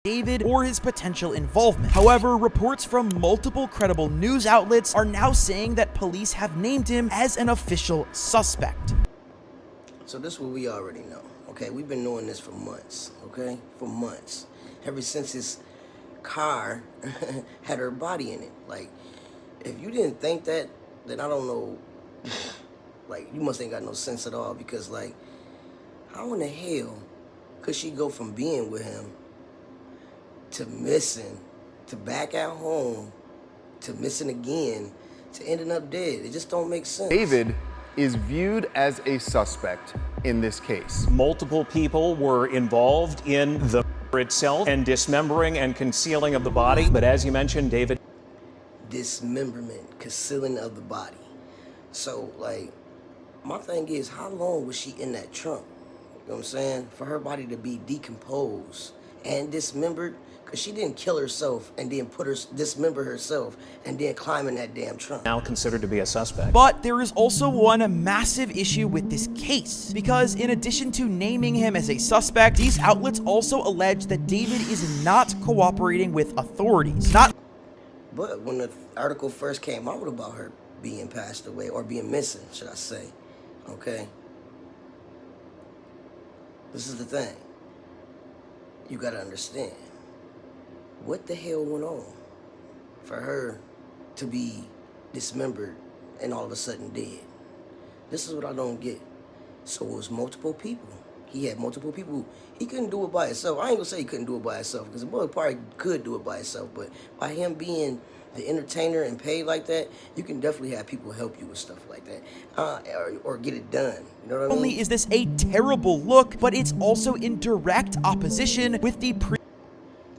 David or his potential involvement. However, reports from multiple credible news outlets are now saying that police have named him as an official suspect. So this is what we already know, okay? We've been knowing this for months, okay? For months. Ever since his car had her body in it. Like, if you didn't think that, then I don't know, like, you must ain't got no sense at all, because, like, how in the hell could she go from being with him to missing, to back at home, to missing again, to ending up dead? It just don't make sense. David is viewed as a suspect in this case. Multiple people were involved in the itself and dismembering and concealing of the body. But as you mentioned, David. Dismemberment, concealing of the body. So, like, my thing is, how long was she in that trunk? You know what I'm saying? For her body to be decomposed and dismembered, because she didn't kill herself and then dismember herself and then climb in that damn trunk. Now considered to be a suspect. But there is also one massive issue with this case, because in addition to naming him as a suspect, these outlets also allege that David is not cooperating with authorities. But when the article first came out about her being passed away, or being missing, should I say, okay? This is the thing. You gotta understand. What the hell went on for her to be dismembered and all of a sudden dead? This is what I don't get. So it was multiple people. He had multiple people. He couldn't do it by himself. I ain't gonna say he couldn't do it by himself, because the boy probably could do it by himself, but by him being the entertainer and paid like that, you can definitely have people help you with stuff like that, or get it done. You know what I mean? Not only is this a terrible look, but it's also in direct opposition with the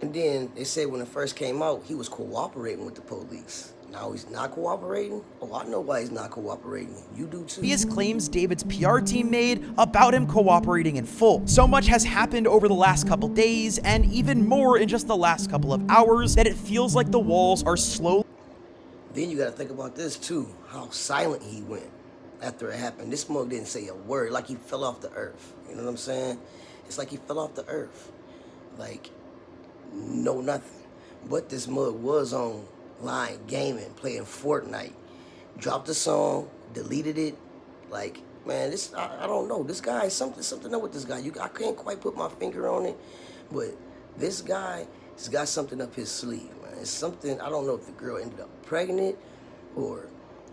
And then they said when it first came out, he was cooperating with the police. Now he's not cooperating? Oh, I know why he's not cooperating. You do too. previous claims David's PR team made about him cooperating in full. So much has happened over the last couple days, and even more in just the last couple of hours, that it feels like the walls are slowly. Then you gotta think about this too, how silent he went after it happened. This mug didn't say a word, like he fell off the earth. You know what I'm saying? It's like he fell off the earth. Like, no nothing. But this mug was online gaming, playing Fortnite. Dropped the song, deleted it. Like, man, this, I don't know. This guy, something up with this guy. I can't quite put my finger on it, but this guy has got something up his sleeve, man. It's something, I don't know if the girl ended up pregnant or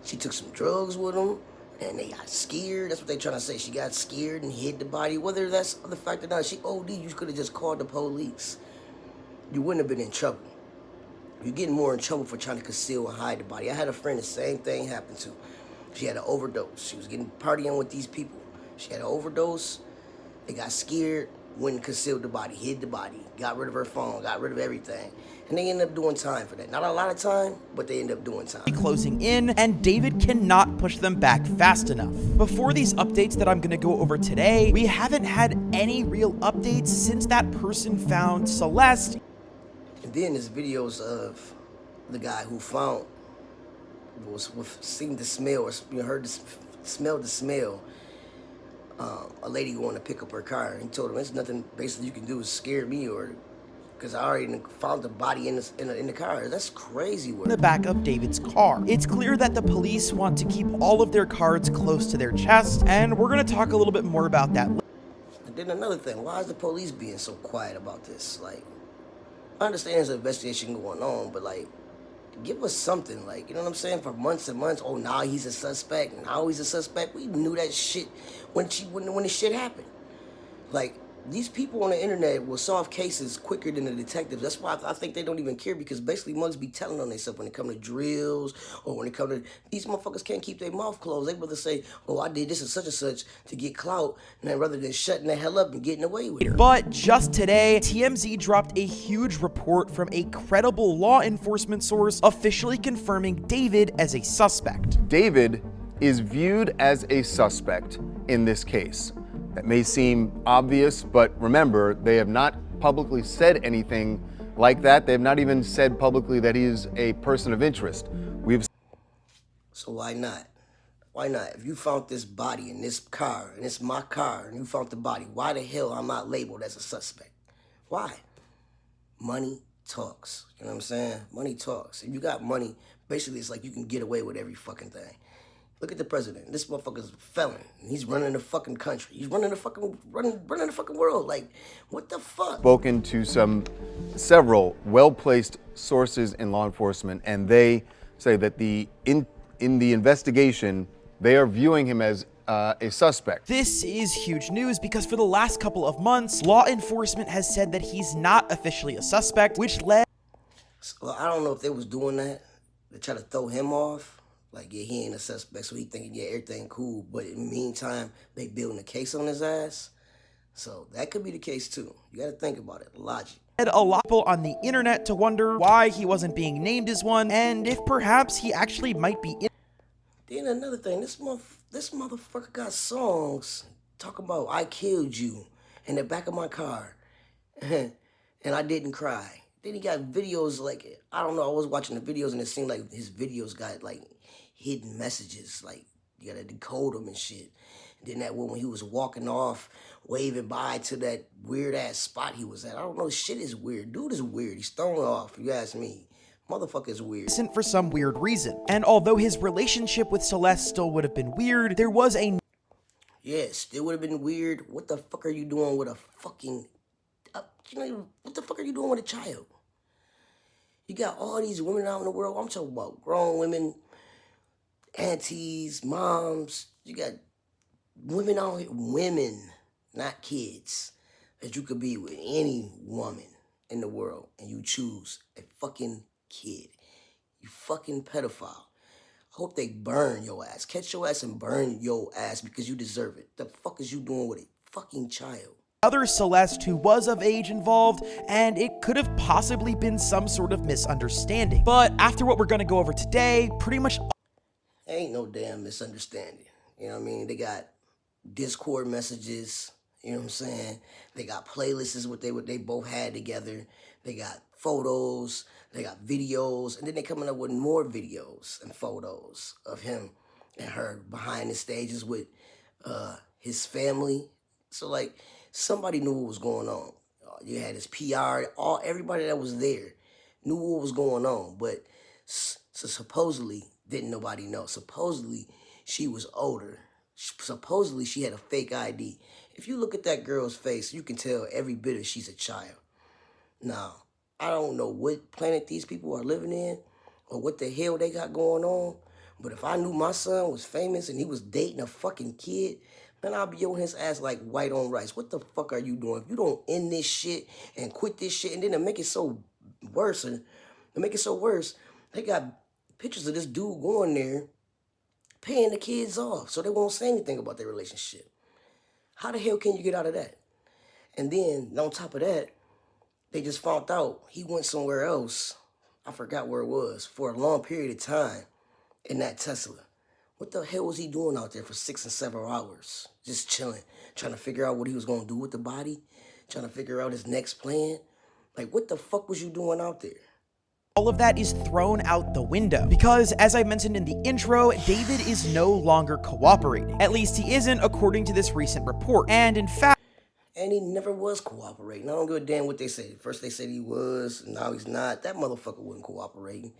she took some drugs with him and they got scared. That's what they trying to say. She got scared and hid the body. Whether that's the fact or not, she OD, you could have just called the police. You wouldn't have been in trouble. You're getting more in trouble for trying to conceal and hide the body. I had a friend the same thing happened to. She had an overdose. She was partying with these people. She had an overdose. They got scared, went and concealed the body, hid the body, got rid of her phone, got rid of everything. And they ended up doing time for that. Not a lot of time, but they ended up doing time. Closing in, and David cannot push them back fast enough. Before these updates that I'm gonna go over today, we haven't had any real updates since that person found Celeste. And then there's videos of the guy who seemed to smell, or heard the smell. A lady going to pick up her car, and he told him, "There's nothing basically you can do is scare me, or because I already found the body in the car." That's crazy work. In the back of David's car. It's clear that the police want to keep all of their cards close to their chest, and we're gonna talk a little bit more about that later. And then another thing, why is the police being so quiet about this? Like, I understand there's an investigation going on, but like, give us something, like, you know what I'm saying? For months and months, oh, now he's a suspect, now he's a suspect. We knew that shit when the shit happened. Like, these people on the internet will solve cases quicker than the detectives. That's why I think they don't even care, because basically mugs be telling on themselves when it come to drills, or when it come to, these motherfuckers can't keep their mouth closed. They rather say, oh, I did this and such to get clout, and then rather than shutting the hell up and getting away with it. But just today, TMZ dropped a huge report from a credible law enforcement source officially confirming David as a suspect. David is viewed as a suspect in this case. That may seem obvious, but remember, they have not publicly said anything like that. They have not even said publicly that he is a person of interest. So why not? Why not? If you found this body in this car, and it's my car, and you found the body, why the hell I'm not labeled as a suspect? Why? Money talks. You know what I'm saying? Money talks. If you got money, basically it's like you can get away with every fucking thing. Look at the president. This motherfucker's a felon. He's running the fucking country. He's running the fucking world. Like, what the fuck? Spoken to several well-placed sources in law enforcement, and they say that in the investigation, they are viewing him as a suspect. This is huge news because for the last couple of months, law enforcement has said that he's not officially a suspect, which led... Well, I don't know if they was doing that to try to throw him off. Like, yeah, he ain't a suspect, so he thinking, yeah, everything cool. But in the meantime, they building a case on his ass. So that could be the case, too. You got to think about it. Logic. A lot of people on the internet to wonder why he wasn't being named as one, and if perhaps he actually might be in... Then another thing, this motherfucker got songs talking about I killed you in the back of my car, and I didn't cry. Then he got videos like, I don't know, I was watching the videos and it seemed like his videos got like hidden messages, like you gotta decode them and shit. And then that one when he was walking off, waving bye to that weird ass spot he was at. I don't know, shit is weird. Dude is weird. He's thrown off, if you ask me. Motherfucker is weird. For some weird reason. And although his relationship with Celeste still would have been weird, there was a... Yeah, still would have been weird. What the fuck are you doing with a fucking... what the fuck are you doing with a child? You got all these women out in the world. I'm talking about grown women, aunties, moms. You got women out here, women, not kids, that you could be with any woman in the world, and you choose a fucking kid. You fucking pedophile. I hope they burn your ass. Catch your ass and burn your ass because you deserve it. The fuck is you doing with a fucking child? Other Celeste who was of age involved, and it could have possibly been some sort of misunderstanding. But after what we're gonna go over today, pretty much... Ain't no damn misunderstanding. You know what I mean? They got Discord messages, you know what I'm saying? They got playlists, what they both had together. They got photos, they got videos, and then they coming up with more videos and photos of him and her behind the stages with his family. So like, somebody knew what was going on. You had his PR, everybody that was there knew what was going on, but so supposedly didn't nobody know. Supposedly she was older. Supposedly she had a fake ID. If you look at that girl's face, you can tell every bit of she's a child. Now, I don't know what planet these people are living in or what the hell they got going on, but if I knew my son was famous and he was dating a fucking kid, man, I'll be on his ass like white on rice. What the fuck are you doing? If you don't end this shit and quit this shit, and then to make it so worse, they got pictures of this dude going there paying the kids off so they won't say anything about their relationship. How the hell can you get out of that? And then, on top of that, they just found out he went somewhere else, I forgot where it was, for a long period of time in that Tesla. What the hell was he doing out there for 6 and 7 hours? Just chilling, trying to figure out what he was going to do with the body, trying to figure out his next plan. Like, what the fuck was you doing out there? All of that is thrown out the window because, as I mentioned in the intro, David is no longer cooperating. At least he isn't, according to this recent report. And in fact... And he never was cooperating. I don't give a damn what they say. First they said he was, now he's not. That motherfucker wasn't cooperating.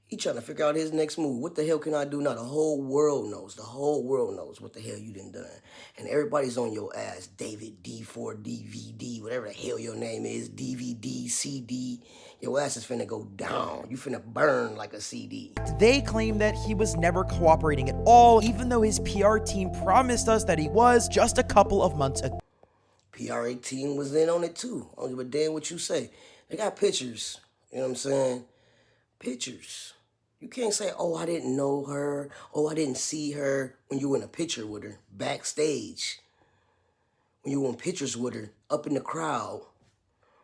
He trying to figure out his next move. What the hell can I do now? The whole world knows. The whole world knows what the hell you done done. And everybody's on your ass. David D4 DVD, whatever the hell your name is, DVD, CD. Your ass is finna go down. You finna burn like a CD. They claim that he was never cooperating at all, even though his PR team promised us that he was just a couple of months ago. PR team was in on it too. I don't give a damn what you say. They got pictures. You know what I'm saying? Pictures. You can't say, oh, I didn't know her. Oh, I didn't see her when you were in a picture with her backstage. When you were in pictures with her up in the crowd.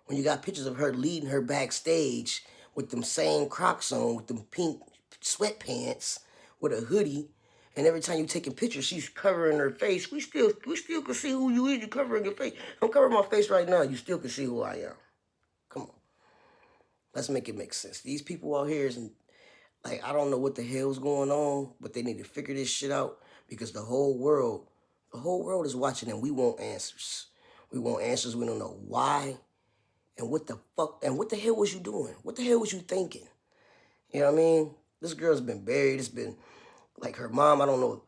When you got pictures of her leading her backstage with them same Crocs on, with them pink sweatpants, with a hoodie. And every time you're taking pictures, she's covering her face. We still can see who you is. You're covering your face. I'm covering my face right now. You still can see who I am. Come on. Let's make it make sense. These people out here is, like, I don't know what the hell's going on, but they need to figure this shit out because the whole world is watching and we want answers. We want answers. We don't know why. And what the fuck, and what the hell was you doing? What the hell was you thinking? You know what I mean? This girl's been buried. It's been, like, her mom, I don't know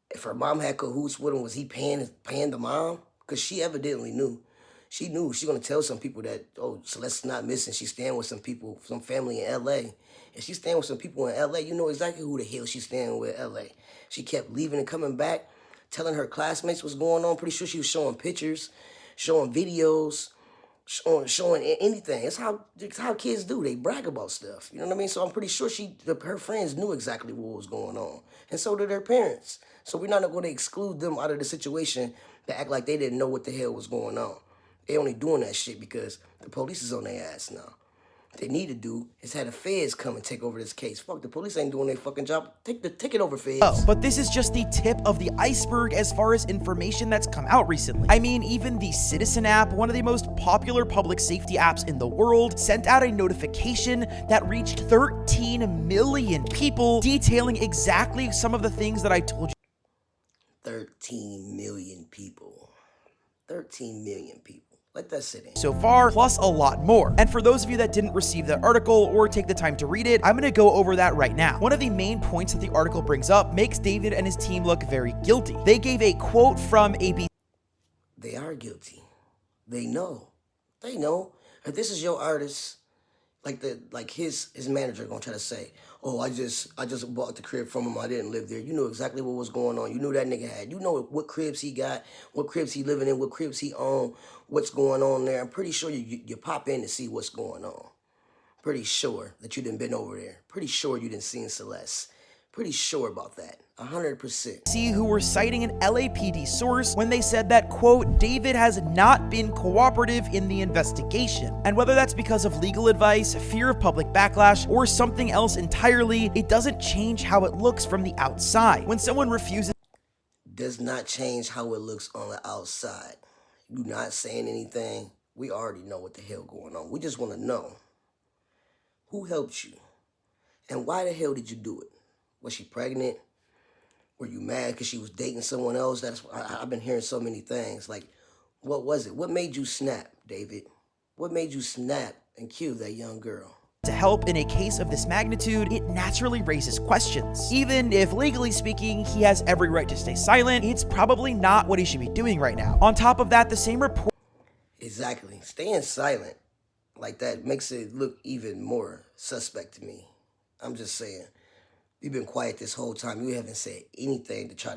if her mom had cahoots with him. Was he paying the mom? Because she evidently knew. She knew. She's going to tell some people that, oh, Celeste's not missing. She's staying with some people, some family in L.A. If she's staying with some people in L.A., you know exactly who the hell she's staying with in L.A. She kept leaving and coming back, telling her classmates what's going on. Pretty sure she was showing pictures, showing videos, showing anything. It's how kids do. They brag about stuff. You know what I mean? So I'm pretty sure her friends knew exactly what was going on. And so did her parents. So we're not going to exclude them out of the situation to act like they didn't know what the hell was going on. They only doing that shit because the police is on their ass now. What they need to do is have the feds come and take over this case. Fuck, the police ain't doing their fucking job. Take it over, feds. Oh, but this is just the tip of the iceberg as far as information that's come out recently. I mean, even the Citizen app, one of the most popular public safety apps in the world, sent out a notification that reached 13 million people detailing exactly some of the things that I told you. 13 million people. 13 million people. Let that sit in. So far, plus a lot more. And for those of you that didn't receive the article or take the time to read it, I'm gonna go over that right now. One of the main points that the article brings up makes David and his team look very guilty. They gave a quote from ABC. They are guilty. They know. They know. If this is your artist, like his manager gonna try to say, oh, I just bought the crib from him. I didn't live there. You knew exactly what was going on. You knew that nigga had. You know what cribs he got, what cribs he living in, what cribs he own, what's going on there. I'm pretty sure you pop in to see what's going on. Pretty sure that you didn't been over there. Pretty sure you didn't seen Celeste. Pretty sure about that. 100%. See, who were citing an LAPD source when they said that, quote, David has not been cooperative in the investigation. And whether that's because of legal advice, fear of public backlash, or something else entirely, it doesn't change how it looks from the outside. When someone refuses Does not change how it looks on the outside. You not saying anything. We already know what the hell going on. We just want to know who helped you and why the hell did you do it? Was she pregnant? Were you mad because she was dating someone else? I've been hearing so many things. Like, what was it? What made you snap, David? What made you snap and kill that young girl? to help in a case of this magnitude, it naturally raises questions. Even if legally speaking, he has every right to stay silent, it's probably not what he should be doing right now. On top of that, the same report. Exactly. Staying silent like that makes it look even more suspect to me. I'm just saying. You've been quiet this whole time. You haven't said anything to try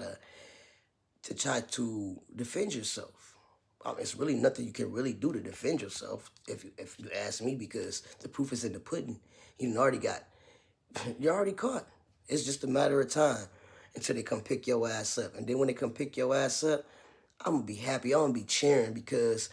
to defend yourself. It's really nothing you can really do to defend yourself, if you ask me, because the proof is in the pudding. You're already caught. It's just a matter of time until they come pick your ass up. And then when they come pick your ass up, I'm gonna be happy. I'm gonna be cheering, because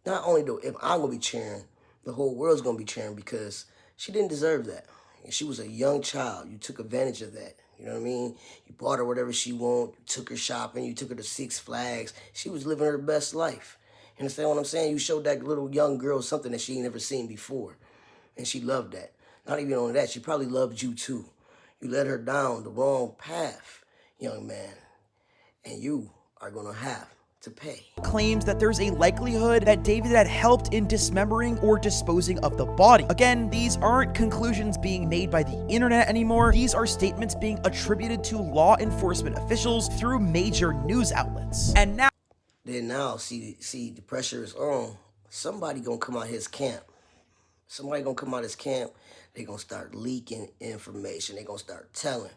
not only if I'm gonna be cheering, the whole world's gonna be cheering, because she didn't deserve that. And she was a young child. You took advantage of that. You know what I mean? You bought her whatever she wanted. You took her shopping. You took her to Six Flags. She was living her best life. You understand what I'm saying? You showed that little young girl something that she ain't never seen before. And she loved that. Not even only that, she probably loved you too. You led her down the wrong path, young man. And you are gonna have to pay. Claims that there's a likelihood that David had helped in dismembering or disposing of the body. Again, these aren't conclusions being made by the internet anymore. These are statements being attributed to law enforcement officials through major news outlets. And now, see, the pressure is on. Somebody gonna come out his camp. Somebody gonna come out his camp. They gonna start leaking information. They gonna start telling.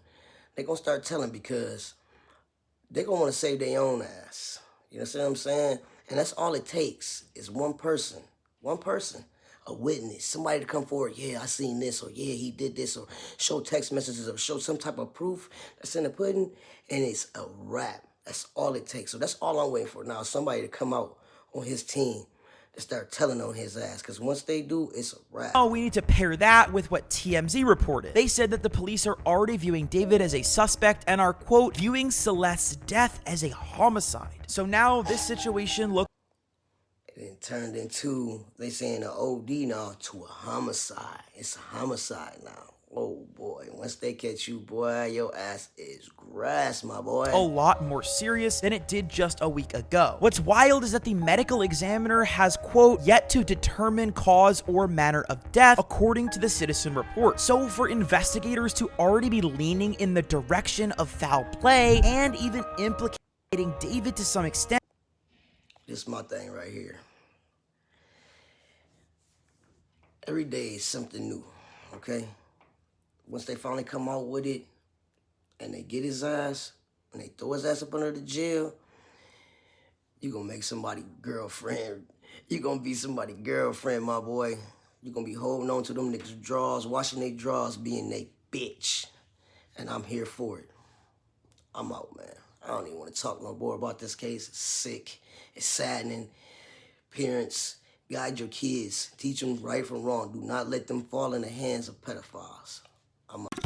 They gonna start telling because they gonna want to save their own ass. You know what I'm saying? And that's all it takes is one person, a witness, somebody to come forward. Yeah, I seen this, or yeah, he did this, or show text messages, or show some type of proof that's in the pudding, and it's a wrap. That's all it takes. So that's all I'm waiting for now, somebody to come out on his team to start telling on his ass, because once they do, it's a wrap. oh, we need to pair that with what TMZ reported. They said that the police are already viewing David as a suspect and are, quote, viewing Celeste's death as a homicide. So now this situation looks... It turned into, they saying an OD now, to a homicide. It's a homicide now. Oh boy. boy. Once they catch you, boy, your ass is grass, my boy. A lot more serious than it did just a week ago. What's wild is that the medical examiner has, quote, yet to determine cause or manner of death, according to the Citizen report. So for investigators to already be leaning in the direction of foul play and even implicating David to some extent. This is my thing right here. Every day is something new, okay? Once they finally come out with it and they get his ass and they throw his ass up under the jail, you gonna make somebody girlfriend. You gonna be somebody girlfriend, my boy. You gonna be holding on to them niggas' drawers, washing their drawers, being they bitch. And I'm here for it. I'm out, man. I don't even want to talk no more about this case. It's sick. It's saddening. Parents, guide your kids. Teach them right from wrong. Do not let them fall in the hands of pedophiles. I'm out.